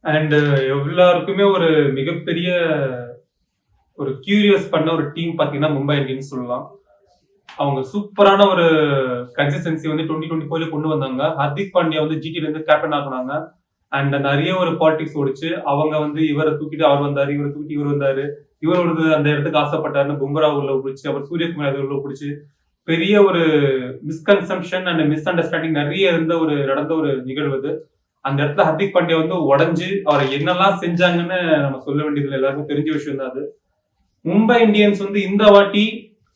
And எல்லாருக்குமே ஒரு மிகப்பெரிய ஒரு கியூரியஸ் பண்ண ஒரு டீம் பாத்தீங்கன்னா மும்பை இந்தியன்ஸ் சொல்லலாம். அவங்க சூப்பரான ஒரு கன்சிஸ்டன்சி வந்து 2024 கொண்டு வந்தாங்க. ஹர்திக் பாண்டியா வந்து ஜிடில இருந்து கேப்டன் ஆக்குனாங்க. அண்ட் நிறைய ஒரு பாலிடிக்ஸ் ஓடிச்சு. அவங்க வந்து இவரை தூக்கிட்டு அவர் வந்தாரு, இவரை தூக்கிட்டு இவர் வந்தாரு. இவர் ஒரு அந்த இடத்துக்கு ஆசைப்பட்டாருன்னு பும்ரா உள்ள பிடிச்சு, அப்புறம் சூரியகுமார் உள்ள பிடிச்சு பெரிய ஒரு மிஸ்கன்செப்ஷன் அண்ட் மிஸ் அண்டர்ஸ்டாண்டிங் நிறைய நடந்த ஒரு நிகழ்வு அது. அந்த இடத்துல ஹர்திக் பாண்டியா வந்து உடஞ்சு அவரை என்னெல்லாம் செஞ்சாங்கன்னு நம்ம சொல்ல வேண்டியதுல எல்லாருக்கும் தெரிஞ்ச விஷயம் தான் அது. மும்பை இந்தியன்ஸ் வந்து இந்த வாட்டி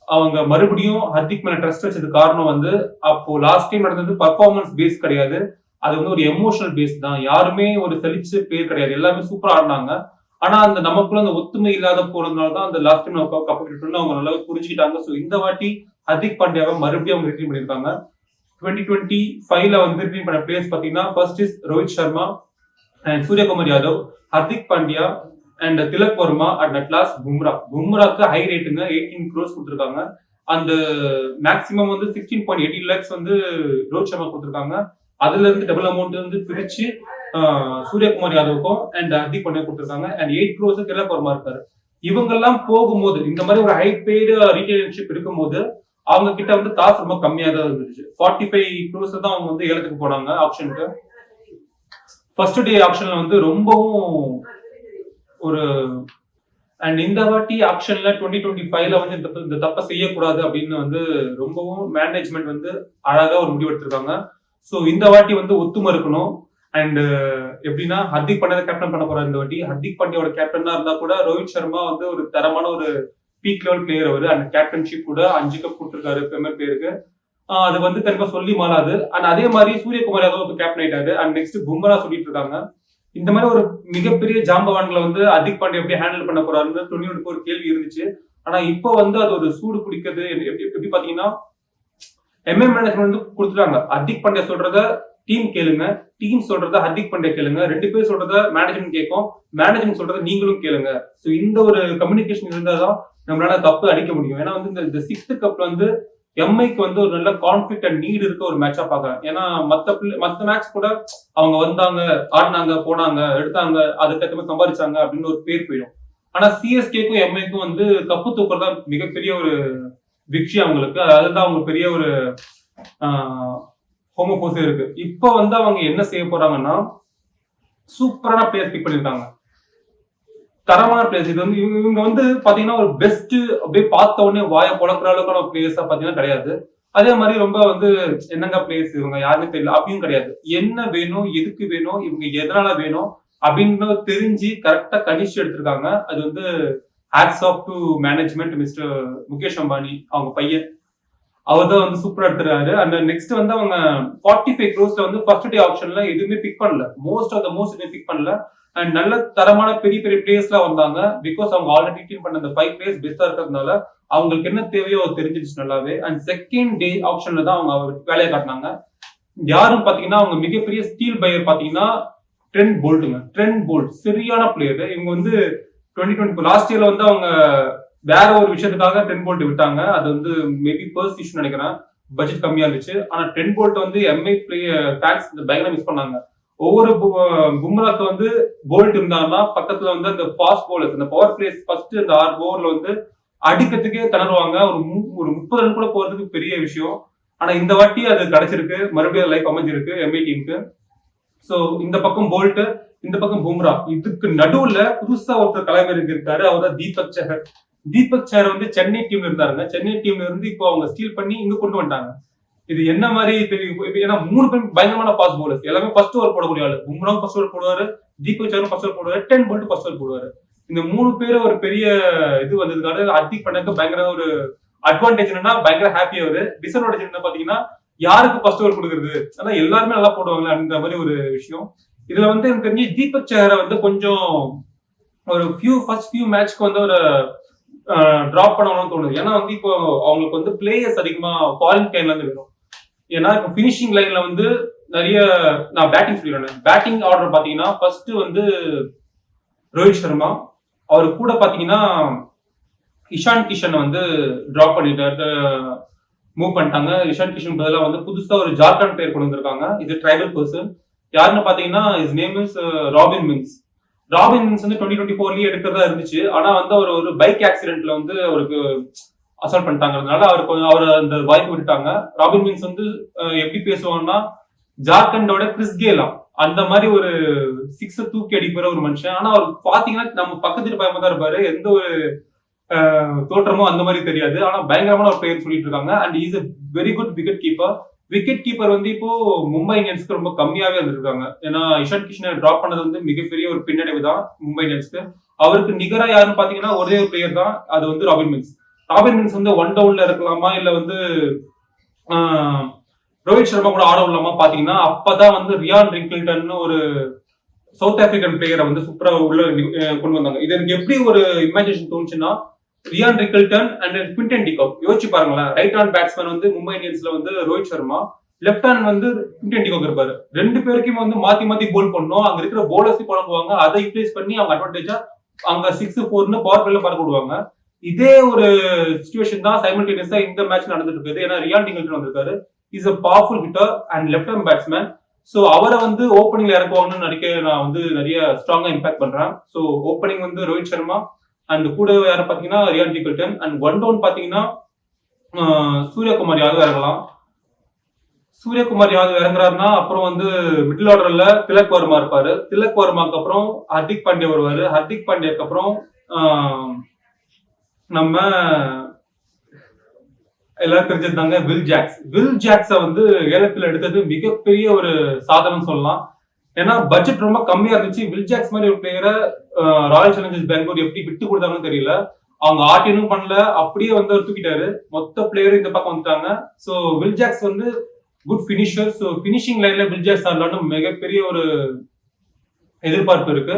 அவங்க மறுபடியும் ஹர்திக் மேல ட்ரஸ்ட் வச்சது காரணம் வந்து அப்போ லாஸ்ட் டைம் நடந்தது பர்ஃபார்மன்ஸ் பேஸ் கிடையாது. அது வந்து ஒரு எமோஷனல் பேஸ் தான். யாருமே ஒரு சலிச்ச பேர் கிடையாது. எல்லாமே சூப்பரா ஆடினாங்க. ஆனா அந்த நமக்குள்ள அந்த ஒத்துமை இல்லாத போனதுனால தான் அந்த லாஸ்ட் டைம் கப் கிட்டோம்னு அவங்க நல்லா புரிஞ்சுக்கிட்டாங்க. ஸோ இந்த வாட்டி ஹர்திக் பாண்டியாவை மறுபடியும் அவங்க ரிட்ரீவ் பண்ணியிருக்காங்க. 2025ல வந்து ரிட்ரீவ் பண்ண பிளேயர்ஸ் பாத்தீங்கன்னா first is Rohit Sharma and Suryakumar Yadav, Hardik Pandya and Tilak Varma and at last Bumrah. பும்ராக்கு ஹை ரேட்டுங்க 18 crores கொடுத்துருக்காங்க. அந்த மேக்ஸிமம் வந்து 16.18 lakhs வந்து ரோஹித் சர்மா கொடுத்துருக்காங்க. அதுல இருந்து டபுள் அமௌண்ட் வந்து பிரிச்சு சூரியகுமார் யாதவுக்கும் அண்ட் ஹர்திக் பாண்டியா கொடுத்துருக்காங்க. அண்ட் 8 crores திலக் வர்மா இருக்காரு. இவங்க எல்லாம் போகும்போது இந்த மாதிரி ஒரு ஹை பெய்டு ரீட்டைலர்ஷிப் இருக்கும்போது அவங்க கிட்ட வந்து காசு ரொம்ப கம்மியா தான் இருந்துச்சு. 45 crores தான் அவங்க வந்து ஏலத்துக்கு போனாங்க ஆப்ஷனுக்கு. ஃபர்ஸ்ட் டே ஆப்ஷன்ல வந்து ரொம்பவும் ஒரு அண்ட் இந்த வாட்டி ஆக்ஷன்ல 2025ல வந்து இந்த தப்பை செய்யக்கூடாது அப்படின்னு வந்து ரொம்பவும் மேனேஜ்மெண்ட் வந்து அழகா ஒரு முடிவு எடுத்திருக்காங்க. ஸோ இந்த வாட்டி வந்து ஒத்துமை இருக்கணும். அண்ட் எப்படின்னா ஹர்திக் பாண்டியா கேப்டன் பண்ண போறாரு இந்த வாட்டி. ஹர்திக் பாண்டியோட கேப்டனா இருந்தா கூட ரோஹித் சர்மா வந்து ஒரு தரமான ஒரு பீக் லெவல் பிளேயர் அவரு. அந்த கேப்டன்ஷிப் கூட 5 கப் கொடுத்துருக்காரு பிரீமியர் பிளேயருக்கு. அது வந்து கண்டிப்பா சொல்லி மாறாது. அண்ட் அதே மாதிரி சூரியகுமார் யாதவ் கேப்டன் ஆயிட்டாரு. அண்ட் நெக்ஸ்ட் பும்ரா சொல்லிட்டு இருக்காங்க. இந்த மாதிரி ஒரு மிகப்பெரிய ஜாம்பவான்களை வந்து ஹர்திக் பாண்டியா எப்படி ஹேண்டில் பண்ண போறாருன்னு 2021 ஒரு கேள்வி இருந்துச்சு. ஆனா இப்போ வந்து அது ஒரு சூடு பிடிக்கிறது எப்படி பாத்தீங்கன்னா எம்எம் மேனேஜ்மெண்ட் வந்து கொடுத்துட்டாங்க. ஹர்திக் பாண்டியா சொல்றத டீம் கேளுங்க, டீம் சொல்றத ஹர்திக் பாண்டியா கேளுங்க, 2 பேர் சொல்றத மேனேஜ்மெண்ட் கேட்கும், மேனேஜ்மெண்ட் சொல்றத நீங்களும் கேளுங்க. ஸோ இந்த ஒரு கம்யூனிகேஷன் இருந்தாதான் நம்மளால கப்பு அடிக்க முடியும். ஏன்னா வந்து இந்த 6th கப் வந்து எம்ஐக்கு வந்து ஒரு நல்ல கான்ஃபிளிக்ட் அண்ட் நீட் இருக்க ஒரு மேட்சா பாக்குறேன். ஏன்னா மத்த மேட்ச் கூட அவங்க வந்தாங்க, ஆடினாங்க, போனாங்க, எடுத்தாங்க, அதுக்கேற்ற மாதிரி சம்பாதிச்சாங்க அப்படின்னு ஒரு பேர் போயிடும். ஆனா சிஎஸ்கேக்கும் எம்ஐக்கும் வந்து கப்பு தூக்குறதா மிகப்பெரிய ஒரு விஷயம் அவங்களுக்கு. அதுதான் அவங்க பெரிய ஒரு ஹோமோபோஸ் இருக்கு. இப்போ வந்து அவங்க என்ன செய்ய போறாங்கன்னா சூப்பரான பிளேயர் பிக் பண்ணிருக்காங்க. தரமான பிளேயர்ஸ். இது வந்து இவங்க வந்து பாத்தீங்கன்னா ஒரு பெஸ்ட் அப்படியே பார்த்த உடனே வாய பொழக்கிற அளவுக்கான பிளேயர்ஸா பாத்தீங்கன்னா கிடையாது. அதே மாதிரி ரொம்ப வந்து என்னங்க பிளேயர்ஸ் இவங்க யாருமே தெரியல அப்படின்னு கிடையாது. என்ன வேணும், எதுக்கு வேணும், இவங்க எதனால வேணும் அப்படின்னு தெரிஞ்சு கரெக்டா கணிச்சு எடுத்திருக்காங்க. அது வந்து hats off to management mister Mukesh Ambani அவங்க பையன். அவர் தான் வந்து சூப்பரா எடுத்துறாரு. அண்ட் நெக்ஸ்ட் வந்து அவங்க 45 crores வந்து ஃபர்ஸ்ட் டே ஆப்ஷன்ல எதுவுமே பிக் பண்ணல. மோஸ்ட் எதுவுமே பிக் பண்ணல. அண்ட் நல்ல தரமான பெரிய பெரிய பிளேயர்ஸ் எல்லாம் வந்தாங்க. பிகாஸ் அவங்க ஆல்ரெடி டீம் பண்ண அந்த 5 players பெஸ்டா இருக்கிறதுனால அவங்களுக்கு என்ன தேவையோ தெரிஞ்சிருச்சு நல்லாவே. அண்ட் செகண்ட் டே ஆப்ஷன்ல தான் அவங்க வேலையை காட்டினாங்க. யாரும் பாத்தீங்கன்னா அவங்க மிகப்பெரிய ஸ்டீல் பையர் பாத்தீங்கன்னா ட்ரெண்ட் போல்ட்டுங்க. ட்ரெண்ட் போல்ட் சரியான பிளேயர். இவங்க வந்து 2024 லாஸ்ட் இயர்ல வந்து அவங்க வேற ஒரு விஷயத்துக்காக 10 போல்ட் விட்டாங்க. அது வந்து மேபி பர்ஸ் இஷ்யூ நினைக்கிறேன். பட்ஜெட் கம்மியா இருந்துச்சு. ஆனா 10 போல்ட் வந்து எம்ஐ ஃபேன்ஸ் பயங்கர மிஸ் பண்ணாங்க. ஒவ்வொரு பும்ராக்கு வந்து போல்ட் இருந்தாங்கன்னா பக்கத்துல வந்து அந்த ஃபாஸ்ட் போலர்ஸ் அந்த பவர் பிளேஸ் ஃபர்ஸ்ட் அந்த 6 ஓவர்ல வந்து அடிக்கிறதுக்கே திணறுவாங்க. ஒரு 30 ரன் கூட போறதுக்கு பெரிய விஷயம். ஆனா இந்த வாட்டி அது கிடைச்சிருக்கு. மறுபடியும் லைஃப் அமைஞ்சிருக்கு எம்ஐ டீமுக்கு. சோ இந்த பக்கம் போல்ட், இந்த பக்கம் பும்ரா. இதுக்கு நடுவுல புதுசா ஒருத்தர் கலைஞருக்கு இருக்காரு. அவர் தான் தீபக் சஹர். தீபக் சஹர் வந்து சென்னை டீம்ல இருந்தாருங்க. சென்னை டீம்ல இருந்து இப்போ அவங்க ஸ்டீல் பண்ணி இங்க கொண்டு வந்துட்டாங்க. இது என்ன மாதிரி தெரியும்? ஏன்னா 3 பேர் பயங்கரமான பாஸ் போலர்ஸ். எல்லாமே ஃபர்ஸ்ட் ஓவர் போடக்கூடிய ஆளு. பும்ராவும் ஃபர்ஸ்ட் ஓவர் போடுவாரு, தீபக் சஹரும் ஃபர்ஸ்ட் ஓவர் போடுவாரு, 10 போல்ட் ஃபர்ஸ்ட் ஓவர் போடுவாரு. இந்த 3 பேரும் ஒரு பெரிய இது வந்ததுக்காக ஹர்திக் பாண்டியாக்கு பயங்கர ஒரு அட்வான்டேஜ் என்னன்னா பயங்கர ஹாப்பி அவரு. டிஸ்அட்வான்டேஜ் என்ன பாத்தீங்கன்னா யாருக்கு ஃபர்ஸ்ட் ஓவர் கொடுக்குறது? ஆனா எல்லாருமே நல்லா போடுவாங்க அப்படின்ற மாதிரி ஒரு விஷயம். இதுல வந்து எனக்கு தெரிஞ்சு தீபக் சஹரை வந்து கொஞ்சம் ஒரு ஃபர்ஸ்ட் ஃபியூ மேட்ச்க்கு வந்து ஒரு டிராப் பண்ணணும்னு தோணுது. ஏன்னா வந்து இப்போ அவங்களுக்கு வந்து பிளேயர்ஸ் அதிகமா ஃபாரின் கைன்ல இருந்து வேணும். ஏன்னா இப்போ பினிஷிங் லைன்ல வந்து நிறைய நான் பேட்டிங் சொல்லிடுறேன். பேட்டிங் ஆர்டர் பாத்தீங்கன்னா ஃபர்ஸ்ட் வந்து ரோஹித் சர்மா, அவர் கூட பாத்தீங்கன்னா இஷான் கிஷன் வந்து டிராப் பண்ணிட்டு மூவ் பண்ணிட்டாங்க. இஷான் கிஷன் பதிலாக வந்து புதுசா ஒரு ஜார்க்கண்ட் பிளேயர் கொண்டு வந்திருக்காங்க. இது ட்ரைபல் பர்சன். யாருன்னு பாத்தீங்கன்னா his name is Robin Minz. Robin Minz வந்து 2024 எடுக்கிறதா இருந்துச்சு. ஆனா வந்து அவர் ஒரு பைக் ஆக்சிடென்ட்ல வந்து அவருக்கு அசால்ட் பண்ணிட்டாங்கிறதுனால அவர் அந்த வாய்ப்பு விட்டுட்டாங்க. ராபின் மின்ஸ் வந்து எப்படி பேசுவாங்கன்னா ஜார்க்கண்டோட கிறிஸ் கேலாம் அந்த மாதிரி ஒரு 6 தூக்கி அடிக்கிற ஒரு மனுஷன். ஆனா அவர் பாத்தீங்கன்னா நம்ம பக்கத்து பயமா தான் இருப்பாரு. எந்த ஒரு தோற்றமோ அந்த மாதிரி தெரியாது. ஆனா பயங்கரமான ஒரு பிளேயர் சொல்லிட்டு இருக்காங்க. And is a very good wicket keeper. Wicket keeper வந்து இப்போ மும்பை இந்தியன்ஸ்க்கு ரொம்ப கம்மியாவே இருந்திருக்காங்க. ஏன்னா இஷான் கிஷனை டிராப் பண்ணது வந்து மிகப்பெரிய ஒரு பின்னடைவு தான் மும்பை இந்தியன்ஸ்க்கு. அவருக்கு நிகரா யாருன்னு பாத்தீங்கன்னா ஒரே ஒரு பிளேயர் தான், அது வந்து ராபின் மின்ஸ். ராபின் மின்ஸ் வந்து ஒன் டவுன்ல இருக்கலாமா இல்ல வந்து ரோஹித் சர்மா கூட ஆட விடலாமா பாத்தீங்கன்னா அப்பதான் வந்து ரியான் ரிங்கிள்டன் ஒரு சவுத் ஆப்பிரிக்கன் பிளேயரை வந்து சூப்பரா உள்ள கொண்டு வந்தாங்க. இது எனக்கு எப்படி ஒரு இமேஜினேஷன் தோணுச்சுன்னா Ryan Rickelton and Quinton de Kock யோசிச்சு பாருங்களேன். ரைட் ஹேண்ட் பேட்ஸ்மேன் வந்து மும்பை இந்தியன்ஸ்ல வந்து ரோஹித் சர்மா, லெப்ட் ஹேண்ட் வந்து குவிண்டன் டிகாக் இருப்பாரு. ரெண்டு பேருக்கும் வந்து மாத்தி மாத்தி போல் பண்ணும். அங்க இருக்கிற போலர்ஸ் குழம்புவாங்க, அதை யூட்டிலைஸ் பண்ணி அவங்க அட்வான்டேஜா அங்க 6-4 பவர் பிளேல பறக்க விடுவாங்க. இதே ஒரு சிச்சுவேஷன் தான் சைமல்டேனியஸா இந்த மேட்ச் நடந்துட்டு இருக்குது. ஏன்னா ரியான் ரிக்கிள்டன் வந்திருக்காரு. Is a powerful hitter and left hand batsman. So அவரை வந்து ஓப்பனிங்ல இறக்குவாங்கன்னு நினைக்க நான் வந்து நிறைய ஸ்ட்ராங்கா இம்பாக்ட் பண்றேன். ஸோ ஓப்பனிங் வந்து ரோஹித் சர்மா அண்ட் கூட யார பாத்தீங்கன்னா Ryan Rickelton. And one down பாத்தீங்கன்னா சூரியகுமார் யாதவ் இறங்கலாம். சூரியகுமார் யாதவ் இறங்குறாருன்னா அப்புறம் வந்து மிடில் ஆர்டர்ல திலக் வர்மா இருப்பாரு. திலக் வர்மாக்கு அப்புறம் ஹர்திக் பாண்டியா வருவாரு. ஹர்திக் பாண்டியாக்கு அப்புறம் நம்ம எல்லாரும் தெரிஞ்சிருந்தாங்க வில் ஜாக்ஸ். வில் ஜாக்ஸ வந்து ஏலத்துல எடுத்தது மிகப்பெரிய ஒரு சாதனம் சொல்லலாம். ஏன்னா பட்ஜெட் ரொம்ப கம்மியா இருந்துச்சு. வில் ஜாக்ஸ் மாதிரி ஒரு பிளேயரை ராயல் சேலஞ்சர்ஸ் பெங்களூர் எப்படி விட்டு கொடுத்தாங்கன்னு தெரியல. அவங்க ஆட்டினும் பண்ணல, அப்படியே வந்து அவர் தூக்கிட்டாரு. மொத்த பிளேயரும் இந்த பக்கம் வந்துட்டாங்க. ஸோ வில் ஜாக்ஸ் வந்து குட் பினிஷர். ஸோ பினிஷிங் லைன்ல வில் ஜாக்ஸ் ஆடலான்னு மிகப்பெரிய ஒரு எதிர்பார்ப்பு இருக்கு.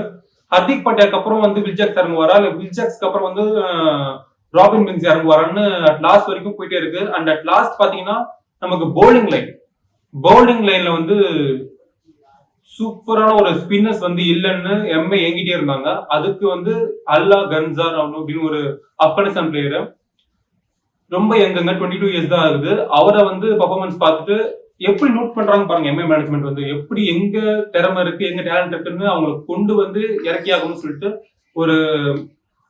ஹர்திக் பாண்டியாக்கு அப்புறம் வந்து வில் ஜாக்ஸ் இறங்குவாரா இல்ல வில் ஜாக்ஸ்க்கு அப்புறம் வந்து ராபின் மின்ஸ் இறங்குவாரான்னு அட் லாஸ்ட் வரைக்கும் போயிட்டே இருக்கு. அண்ட் அட் லாஸ்ட் பாத்தீங்கன்னா நமக்கு பவுலிங் லைன்ல வந்து சூப்பரான ஒரு ஸ்பின்னர்ஸ் வந்து இல்லைன்னு எம்ஐ ஏங்கிட்டே இருந்தாங்க. அதுக்கு வந்து அல்லா கன்சார் அப்படின்னு ஒரு ஆப்கானிஸ்தான் பிளேயர், ரொம்ப யங்குங்க, 22 இயர்ஸ் தான் ஆகுது. அவரை வந்து பர்ஃபார்மன்ஸ் பார்த்துட்டு எப்படி நோட் பண்றாங்க பாருங்க. எம்ஐ மேனேஜ்மெண்ட் வந்து எப்படி எங்க திறமை இருக்கு எங்க டேலண்ட் இருக்குன்னு அவங்களை கொண்டு வந்து இறக்கியாகணும்னு சொல்லிட்டு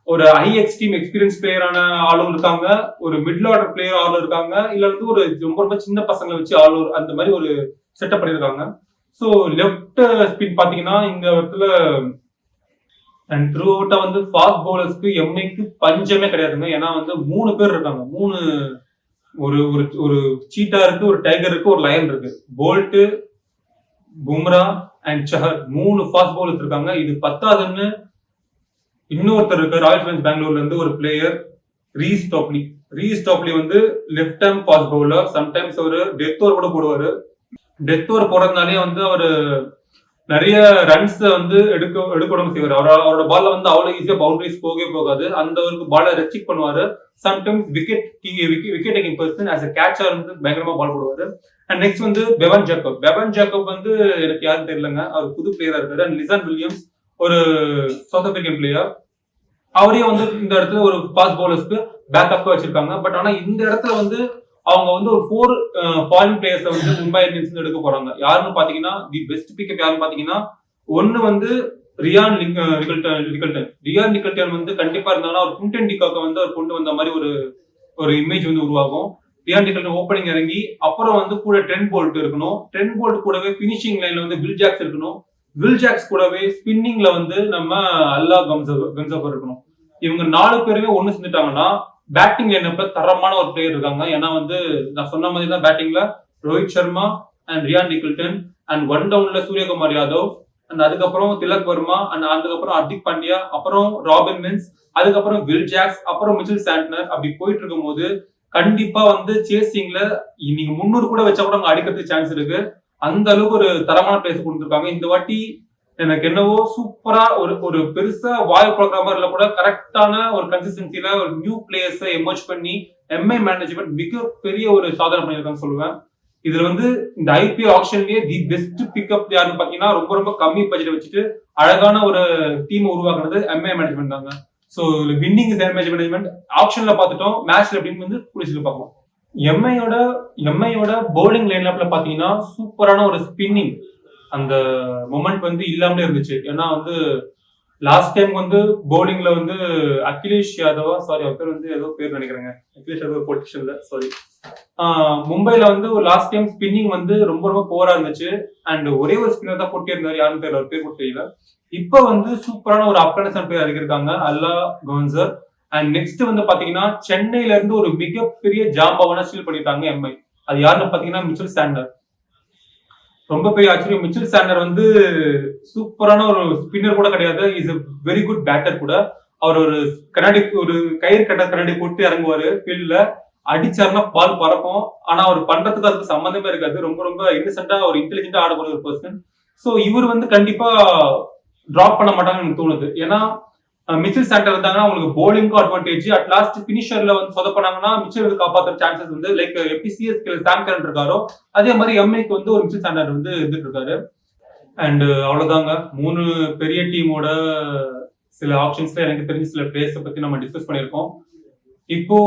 ஒரு ஹை எக்ஸ்ட்ரீம் எக்ஸ்பீரியன்ஸ் பிளேயரான ஆளும் இருக்காங்க, ஒரு மிடில் ஆர்டர் பிளேயர் ஆளும் இருக்காங்க, இல்ல வந்து ஒரு ரொம்ப ரொம்ப சின்ன பசங்களை வச்சு ஆளும் அந்த மாதிரி ஒரு செட்டப் பண்ணிருக்காங்க. ஸோ லெஃப்ட் ஸ்பின் பாத்தீங்கன்னா இந்த இடத்துல அண்ட் த்ரூ அவுட்டா வந்து ஃபாஸ்ட் பவுலர்ஸ்க்கு எம்ஐக்கு பஞ்சமே கிடையாதுங்க. ஏன்னா வந்து 3 பேர் இருக்காங்க. ஒரு ஒரு சீட்டா இருக்கு, ஒரு டைகர் இருக்கு, ஒரு லயன் இருக்கு. Boult, Bumrah and Chahar 3 fast bowlers இருக்காங்க. இது பத்தாதுன்னு இன்னொருத்தர் இருக்கு ராயல் சேலஞ்சர்ஸ் பெங்களூர்ல இருந்து ஒரு பிளேயர் ரீஸ் டாப்லி வந்து left hand fast bowler. Sometimes அவரு டெத் ஓவர் கூட போடுவாரு. டெத் ஓவர் போடுறதுனாலே வந்து அவரு நிறைய ரன்ஸ் வந்து எடுக்கணும் செய்வார். அவரோட பால்ல வந்து அவ்வளவு ஈஸியா பவுண்டரிஸ் போகாது. அந்த ஒரு பாலை ரெஸ்ட்ரிக்ட் பண்ணுவாரு. Sometimes wicket taking person as a catcher வந்து பயங்கரமா பால் போடுவாரு. அண்ட் நெக்ஸ்ட் வந்து பெவன் ஜேக்கப் வந்து எனக்கு யாரும் தெரியலங்க, அவர் புது பிளேயரா இருக்காரு. அண்ட் லிசான் வில்லியம்ஸ் ஒரு சவுத் ஆப்பிரிக்கன் பிளேயர், அவரையும் வந்து இந்த இடத்துல ஒரு ஃபாஸ்ட் பவுலர்ஸ்க்கு பேக்கப் வச்சிருக்காங்க. பட் ஆனா இந்த இடத்துல வந்து அவங்க வந்து ஒரு 4 ஃபாரின் பிளேயர்ஸ் வந்து மும்பை இந்தியன்ஸ் எடுக்க போறாங்க. யாருன்னு பாத்தீங்கன்னா தி பெஸ்ட் பிக்கப் யாருன்னு பாத்தீங்கன்னா ஒன்னு வந்து ரியான் ரிக்கிள்டன் வந்து கண்டிப்பா இருந்தாங்கன்னா ஒரு குவிண்டன் டிகாக்கை வந்து அவர் கொண்டு வந்த மாதிரி ஒரு இமேஜ் வந்து உருவாகும். ரியான் ரிக்கிள்டன் ஓப்பனிங் இறங்கி அப்புறம் வந்து கூட ட்ரெண்ட் போல்ட் இருக்கணும். ட்ரெண்ட் போல்ட் கூடவே பினிஷிங் லைன்ல வந்து வில் ஜாக்ஸ் இருக்கணும். வில் ஜாக்ஸ் கூடவே ஸ்பின்னிங்ல வந்து நம்ம அல்லா கன்சாபர் இருக்கணும். இவங்க 4 பேருமே ஒண்ணு செஞ்சுட்டாங்கன்னா பேட்டிங் லைனப்ல தரமான ஒரு பிளேயர் இருக்காங்க. ஏன்னா வந்து நான் சொன்ன மாதிரி தான் பேட்டிங்ல Rohit Sharma and Ryan Rickelton and one டவுன்ல சூரியகுமார் யாதவ் அண்ட் அதுக்கப்புறம் திலக் வர்மா அண்ட் அதுக்கப்புறம் ஹர்திக் பாண்டியா, அப்புறம் ராபின் மின்ஸ், அதுக்கப்புறம் வில் ஜாக்ஸ், அப்புறம் மிச்சல் சாண்ட்னர். அப்படி போயிட்டு இருக்கும் போது கண்டிப்பா வந்து சேசிங்ல நீங்க 300 கூட வச்சா கூட அவங்க அடிக்கிறதுக்கு சான்ஸ் இருக்கு. அந்த அளவுக்கு ஒரு தரமான பிளேஸ் கொடுத்துருக்காங்க. இந்த வாட்டி எனக்கு என்னவோ சூப்பரா ஒரு பெருசா வாய்ப்பு பழக்கிற மாதிரி இல்ல கூட கரெக்டான ஒரு கன்சிஸ்டன்சில ஒரு நியூ பிளேயர்ஸ் எமர்ஜ் பண்ணி எம்ஐ மேனேஜ்மெண்ட் மிகப்பெரிய ஒரு சாதனை பண்ணியிருக்கான்னு சொல்லுவேன். இதுல வந்து இந்த ஐபிஎல் ஆக்ஷன்லயே தி பெஸ்ட் பிக்கப் யாருன்னு பாத்தீங்கன்னா ரொம்ப ரொம்ப கம்மி பட்ஜெட் வச்சுட்டு அழகான ஒரு டீம் உருவாக்குறது எம்ஐ மேனேஜ்மெண்ட் தாங்க. So winning is Mi management. ஆப்ஷன்ல பாத்துட்டோம், மேட்ச்ல அப்படின்னு வந்து புடிச்சு பார்ப்போம். எம்ஐயோட பவுலிங் லைன் அப்ல பாத்தீங்கன்னா சூப்பரான ஒரு ஸ்பின்னிங், அந்த மொமெண்ட் வந்து இல்லாமலே இருந்துச்சு. ஏன்னா வந்து லாஸ்ட் டைம் வந்து பவுலிங்ல வந்து அகிலேஷ் யாதவா சாரி அவர் பேர் வந்து ஏதோ பேர் நினைக்கிறேங்க. அகிலேஷ் யாதவ் பொலிட்டிஷியன்ல சாரி. மும்பைல வந்து ஒரு லாஸ்ட் டைம் ஸ்பின்னிங் வந்து ரொம்ப ரொம்ப போரா இருந்துச்சு. அண்ட் ஒரே ஒரு ஸ்பின்னர் தான் போட்டே இருந்தாரு. யாரும் தெரியல, அவர் பேர் கூட தெரியல. இப்ப வந்து சூப்பரான ஒரு ஆப்கானிஸ்தான் பேர் இறக்கிருக்காங்க, அல்லா கவுன்சர். அண்ட் நெக்ஸ்ட் வந்து பாத்தீங்கன்னா சென்னையில இருந்து ஒரு மிகப்பெரிய ஜாம்பவான ஸ்டீல் பண்ணிட்டாங்க எம்ஐ. அது யாருன்னு பாத்தீங்கன்னா மிச்சல் சாண்டர். ரொம்ப பெரிய ஆச்சரியம். மிச்சல் சாண்டர் வந்து சூப்பரான ஒரு ஸ்பின்னர் கூட கிடையாது, is a very good batter கூட. அவர் ஒரு கண்ணாடி, ஒரு கயிறு கட்ட கண்ணாடி போட்டு இறங்குவாரு ஃபீல்ட்ல, அடிச்சாருன்னா பால் பறக்கும். ஆனா அவர் பண்றதுக்கு அதுக்கு சம்பந்தமே இருக்காது. ரொம்ப ரொம்ப இன்னசென்ட்டா ஒரு இன்டெலிஜென்ட்டா ஆடக்கூடிய ஒரு பர்சன். சோ இவர் வந்து கண்டிப்பா டிராப் பண்ண மாட்டாங்கன்னு எனக்கு தோணுது. ஏன்னா மிச்சல் சாண்டர் இருந்தாங்கன்னா அவங்களுக்கு போலிங்கும் அட்வான்டேஜ். அட் லாஸ்ட் பினிஷர்ல வந்து சொதப்பினாங்கன்னா மிச்சல் வந்து காப்பாற்ற சான்சஸ் வந்து லைக் எப்படி சிஎஸ்கே சாம் கரன் இருக்காரோ அதே மாதிரி எம்ஐக்கு வந்து ஒரு மிச்சல் சாண்டர் வந்து இருந்துட்டு இருக்காரு. அண்ட் அவ்வளவுதாங்க 3 பெரிய டீமோட சில ஆப்ஷன்ஸ்ல எனக்கு தெரிஞ்ச சில பிளேயர்ஸை பத்தி நம்ம டிஸ்கஸ் பண்ணியிருக்கோம். இப்போ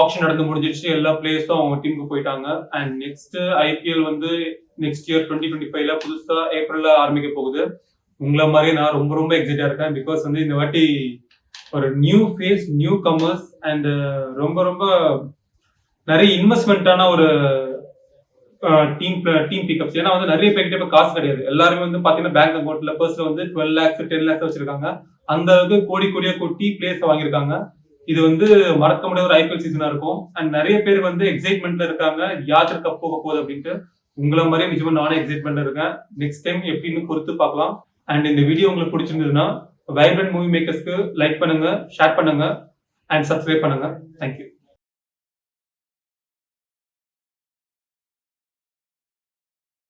ஆப்ஷன் நடந்து முடிஞ்சிருச்சு, எல்லா பிளேயர்ஸும் அவங்க டீமுக்கு போயிட்டாங்க. அண்ட் நெக்ஸ்ட் ஐபிஎல் வந்து நெக்ஸ்ட் இயர் 2025ல புதுசா ஏப்ரல்ல ஆரம்பிக்க போகுது. உங்களை மாதிரி நான் ரொம்ப ரொம்ப எக்ஸைட்டா இருக்கேன். பிகாஸ் வந்து இந்த வாட்டி ஒரு new face, newcomers and ரொம்ப ரொம்ப நிறைய இன்வெஸ்ட்மெண்டான ஒரு டீம் பிக்கப்ஸ். ஏன்னா வந்து நிறைய பேர்கிட்ட இப்ப காசு கிடையாது. எல்லாருமே வந்து பாத்தீங்கன்னா பேங்க் அக்கௌண்ட்ல பர்ஸ்ல வந்து 12 lakhs 10 lakhs வச்சிருக்காங்க. அந்த அளவுக்கு கோடி கோடியா கொட்டி பிளேஸ் வாங்கியிருக்காங்க. இது வந்து மறக்க முடியாத ஒரு ஐபிஎல் சீசனா இருக்கும். அண்ட் நிறைய பேர் வந்து எக்ஸைட்மெண்ட்ல இருக்காங்க, யாருக்கு கப் போக போகுது அப்படின்ட்டு. உங்களை மாதிரியே நிஜமா நானே எக்ஸைட்மெண்ட்ல இருக்கேன். நெக்ஸ்ட் டைம் எப்படின்னு பொறுத்து பார்க்கலாம். அண்ட் இந்த வீடியோ உங்களுக்கு பிடிச்சிருந்ததுன்னா வைப்ரண்ட் மூவி மேக்கர்ஸ்க்கு லைக் பண்ணுங்க, ஷேர் பண்ணுங்க அண்ட் சப்ஸ்கிரைப் பண்ணுங்க. தேங்க்யூ.